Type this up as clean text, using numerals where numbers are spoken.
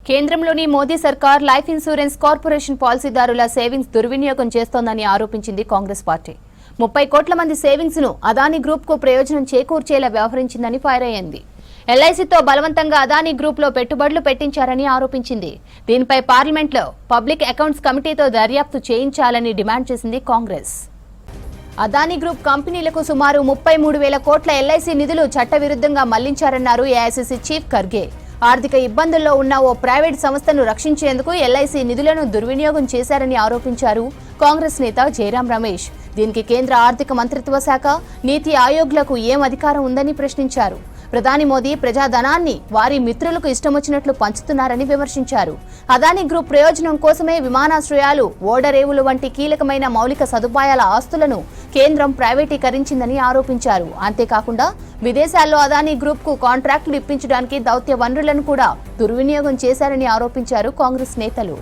కేంద్రంలోని మోదీ సర్కార్ life insurance corporation పాలసీదారుల savings దుర్వినియోగం చేస్తోందని ఆరోపించింది కాంగ్రెస్ పార్టీ. 30 కోట్ల మంది సేవింగ్స్ ను అదానీ గ్రూప్ కు ప్రయోజనం చేకూర్చేలా వ్యవహరించిందని ఫైర్ అయ్యింది. ఎల్ఐసితో బలవంతంగా అదానీ గ్రూప్ లో పెట్టుబడులు పెట్టించారని ఆరోపించింది. దీనిపై పార్లమెంట్లో పబ్లిక్ అకౌంట్స్ కమిటీతో దర్యాప్తు చేయించాలని డిమాండ్ చేసింది కాంగ్రెస్. అదానీ గ్రూప్ కంపెనీలకు సుమారు 33,000 కోట్ల ఎల్ఐసి నిధులు చట్టవిరుద్ధంగా మళ్లించారన్నారు ఏఐసీసీ చీఫ్ ఖర్గే. ఆర్థిక ఇబ్బందుల్లో ఉన్న ఓ ప్రైవేట్ సంస్థను రక్షించేందుకు ఎల్ఐసి నిధులను దుర్వినియోగం చేశారని ఆరోపించారు కాంగ్రెస్ నేత జయరాం రమేష్. దీనికి కేంద్ర ఆర్థిక మంత్రిత్వ శాఖ, నీతి ఆయోగ్లకు ఏం అధికారం ఉందని ప్రశ్నించారు. ప్రధాని మోదీ ప్రజాధనాన్ని వారి మిత్రులకు ఇష్టమొచ్చినట్లు పంచుతున్నారని విమర్శించారు. అదానీ గ్రూప్ ప్రయోజనం కోసమే విమానాశ్రయాలు, ఓడరేవులు వంటి కీలకమైన మౌలిక సదుపాయాల ఆస్తులను కేంద్రం ప్రైవేటీకరించిందని ఆరోపించారు. అంతేకాకుండా విదేశాల్లో అదానీ గ్రూప్ కు కాంట్రాక్టులు ఇప్పించడానికి దౌత్య వనరులను కూడా దుర్వినియోగం చేశారని ఆరోపించారు కాంగ్రెస్ నేతలు.